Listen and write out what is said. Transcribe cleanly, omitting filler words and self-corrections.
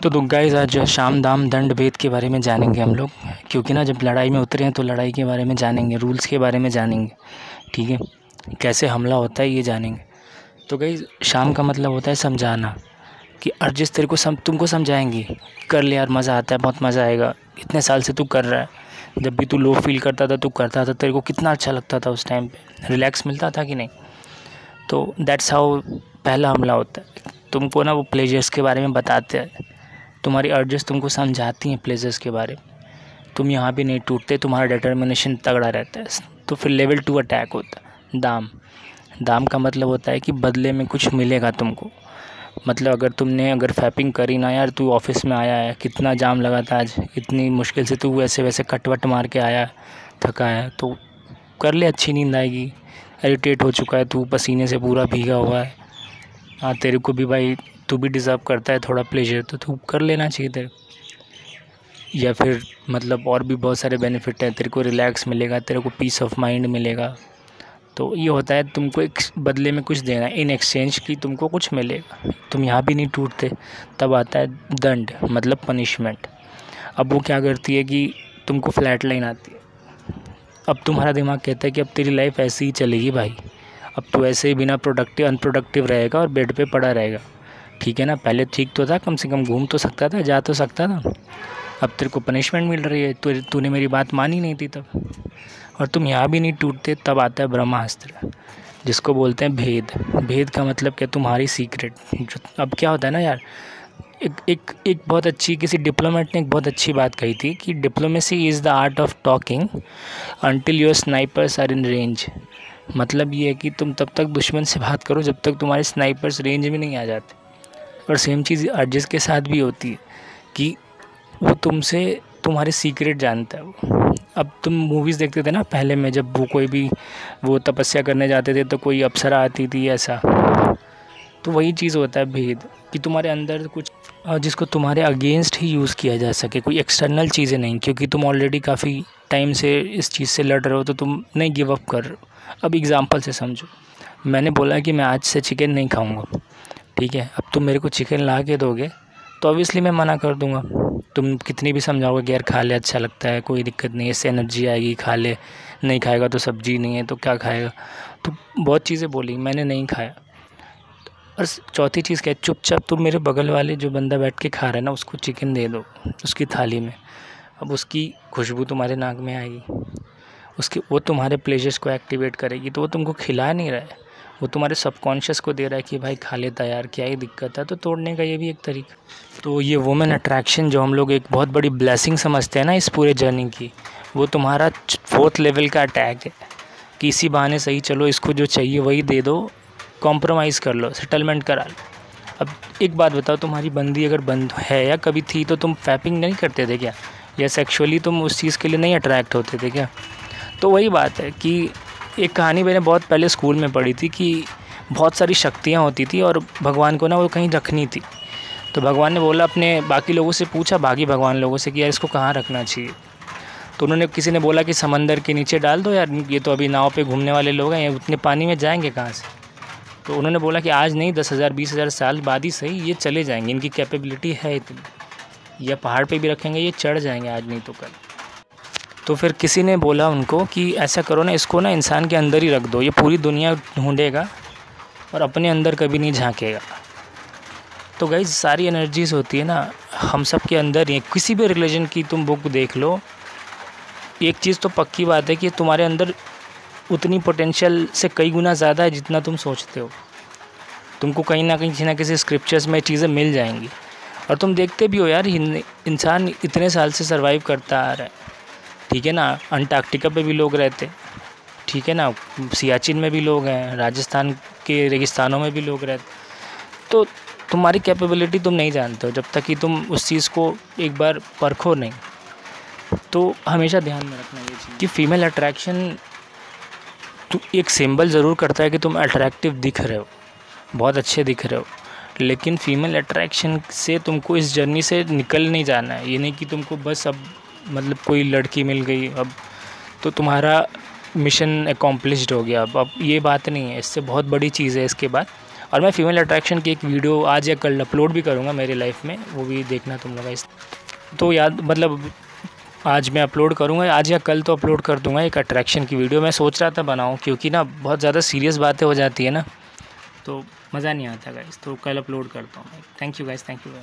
तो गाइस आज शाम दाम दंड भेद के बारे में जानेंगे हम लोग, क्योंकि ना जब लड़ाई में उतरे हैं तो लड़ाई के बारे में जानेंगे, रूल्स के बारे में जानेंगे। ठीक है, कैसे हमला होता है ये जानेंगे। तो गाइस शाम का मतलब होता है समझाना, कि और जिस तेरे को तुमको समझाएंगे कर ले यार, मज़ा आता है, बहुत मज़ा आएगा, इतने साल से तू कर रहा है, जब भी तू लो फील करता था तू करता था, तेरे को कितना अच्छा लगता था, उस टाइम पे रिलैक्स मिलता था कि नहीं। तो दैट्स हाउ पहला हमला होता है। तुमको ना वो प्लेजर्स के बारे में बताते हैं, तुम्हारी अर्जेस तुमको समझाती हैं प्लेजर्स के बारे में, तुम यहाँ भी नहीं टूटते, तुम्हारा डिटर्मिनेशन तगड़ा रहता है। तो फिर लेवल 2 अटैक होता है दाम। दाम का मतलब होता है कि बदले में कुछ मिलेगा तुमको। मतलब अगर फैपिंग करी ना यार, तू ऑफिस में आया है, कितना जाम लगा था आज, इतनी मुश्किल से तू वैसे वैसे कटवट मार के आया, थका है, तो कर ले, अच्छी नींद आएगी। इरिटेट हो चुका है तू, पसीने से पूरा भीगा हुआ है, हाँ तेरे को भी भाई, तू भी डिज़र्व करता है थोड़ा प्लेजर, तो तू कर लेना चाहिए तेरे। या फिर मतलब और भी बहुत सारे बेनिफिट हैं, तेरे को रिलैक्स मिलेगा, तेरे को पीस ऑफ माइंड मिलेगा। तो ये होता है तुमको एक बदले में कुछ देना, इन एक्सचेंज की तुमको कुछ मिलेगा, तुम यहाँ भी नहीं टूटते। तब आता है दंड, मतलब पनिशमेंट। अब वो क्या करती है कि तुमको फ्लैट लाइन आती है। अब तुम्हारा दिमाग कहता है कि अब तेरी लाइफ ऐसे ही चलेगी भाई, अब तो ऐसे ही बिना अनप्रोडक्टिव रहेगा और बेड पे पड़ा रहेगा। ठीक है ना, पहले ठीक तो था, कम से कम घूम तो सकता था, जा तो सकता था। अब तेरे को पनिशमेंट मिल रही है, तूने मेरी बात मानी नहीं थी तब, और तुम यहाँ भी नहीं टूटते। तब आता है ब्रह्मास्त्र, जिसको बोलते हैं भेद। भेद का मतलब क्या, तुम्हारी सीक्रेट। अब क्या होता है ना यार, एक बहुत अच्छी, किसी डिप्लोमेट ने एक बहुत अच्छी बात कही थी कि diplomacy is the art of talking until your snipers are in range. मतलब ये है कि तुम तब तक दुश्मन से बात करो जब तक तुम्हारे स्नाइपर्स रेंज में नहीं आ जाते। और सेम चीज़ अर्जिस के साथ भी होती है कि वो तुमसे तुम्हारे सीक्रेट जानता है वो। अब तुम मूवीज़ देखते थे ना पहले में, जब वो कोई भी वो तपस्या करने जाते थे तो कोई अप्सरा आती थी ऐसा, तो वही चीज़ होता है भेद, कि तुम्हारे अंदर कुछ जिसको तुम्हारे अगेंस्ट ही यूज़ किया जा सके, कोई एक्सटर्नल चीज़ें नहीं, क्योंकि तुम ऑलरेडी काफ़ी टाइम से इस चीज़ से लड़ रहे हो, तो तुम नहीं गिव अप कर रहे हो। अब एग्ज़ाम्पल से समझो, मैंने बोला कि मैं आज से चिकन नहीं खाऊंगा, ठीक है। अब तुम मेरे को चिकन ला के दोगे तो ऑब्वियसली मैं मना कर दूंगा। तुम कितनी भी समझाओगे कि यार खा ले, अच्छा लगता है, कोई दिक्कत नहीं है, इससे एनर्जी आएगी, खा ले, नहीं खाएगा तो सब्जी नहीं है तो क्या खाएगा। तो बहुत चीज़ें बोली, मैंने नहीं खाया। और चौथी चीज़ क्या है, चुपचाप तुम मेरे बगल वाले जो बंदा बैठ के खा रहा है ना, उसको चिकन दे दो उसकी थाली में। अब उसकी खुशबू तुम्हारे नाक में आएगी, वो तुम्हारे प्लेजर्स को एक्टिवेट करेगी, तो वो तुमको खिला नहीं रहा है, वो तुम्हारे सबकॉन्शियस को दे रहा है कि भाई खा लेता यार, क्या ही दिक्कत है। तो तोड़ने का ये भी एक तरीका। तो ये वुमेन अट्रैक्शन जो हम लोग एक बहुत बड़ी ब्लेसिंग समझते हैं ना इस पूरे जर्नी की, वो तुम्हारा 4th लेवल का अटैक है कि इसी बहाने सही चलो, इसको जो चाहिए वही दे दो, कॉम्प्रोमाइज़ कर लो, सेटलमेंट करा लो। अब एक बात बताओ, तुम्हारी बंदी अगर बंद है या कभी थी तो तुम फैपिंग नहीं करते थे क्या, या सेक्सुअली तुम उस चीज़ के लिए नहीं अट्रैक्ट होते थे क्या। तो वही बात है कि एक कहानी मैंने बहुत पहले स्कूल में पढ़ी थी कि बहुत सारी शक्तियाँ होती थी और भगवान को ना वो कहीं रखनी थी। तो भगवान ने बोला, अपने बाकी लोगों से पूछा, बाकी भगवान लोगों से कि यार इसको कहाँ रखना चाहिए। तो किसी ने बोला कि समंदर के नीचे डाल दो यार, ये तो अभी नाव पे घूमने वाले लोग हैं, ये उतने पानी में जाएंगे कहाँ से। तो उन्होंने बोला कि आज नहीं, 10,000 20,000 साल बाद ही सही ये चले जाएंगे, इनकी कैपेबिलिटी है इतनी, या पहाड़ पे भी रखेंगे ये चढ़ जाएंगे, आज नहीं तो कल। तो फिर किसी ने बोला उनको कि ऐसा करो ना, इसको ना इंसान के अंदर ही रख दो, ये पूरी दुनिया ढूंढेगा और अपने अंदर कभी नहीं झांकेगा। तो गाइस सारी एनर्जीज़ होती है ना हम सब के अंदर ही। किसी भी रिलीजन की तुम बुक देख लो, एक चीज़ तो पक्की बात है कि तुम्हारे अंदर उतनी पोटेंशियल से कई गुना ज़्यादा है जितना तुम सोचते हो। तुमको कहीं ना किसी स्क्रिप्चर्स में चीज़ें मिल जाएंगी। और तुम देखते भी हो यार, इंसान इतने साल से सर्वाइव करता आ रहा है, ठीक है ना। अंटार्कटिका पे भी लोग रहते, ठीक है ना, सियाचिन में भी लोग हैं, राजस्थान के रेगिस्तानों में भी लोग रहते। तो तुम्हारी कैपेबिलिटी तुम नहीं जानते हो जब तक कि तुम उस चीज़ को एक बार परखो नहीं। तो हमेशा ध्यान में रखना ये चीज़ कि फ़ीमेल अट्रैक्शन तो एक सिंबल ज़रूर करता है कि तुम अट्रैक्टिव दिख रहे हो, बहुत अच्छे दिख रहे हो, लेकिन फ़ीमेल अट्रैक्शन से तुमको इस जर्नी से निकल नहीं जाना है। ये नहीं कि तुमको बस अब मतलब कोई लड़की मिल गई अब तो तुम्हारा मिशन एकम्प्लिश्ड हो गया। अब ये बात नहीं है, इससे बहुत बड़ी चीज़ है इसके बाद। और मैं फ़ीमेल अट्रैक्शन की एक वीडियो आज या कल अपलोड भी करूँगा मेरी लाइफ में, वो भी देखना तुम लोग इस तो याद मतलब आज मैं अपलोड करूँगा, आज या कल तो अपलोड कर दूँगा एक अट्रैक्शन की वीडियो। मैं सोच रहा था बनाऊँ, क्योंकि ना बहुत ज़्यादा सीरियस बातें हो जाती है ना, तो मज़ा नहीं आता गाइस, तो कल अपलोड करता हूँ। Thank you guys, thank you.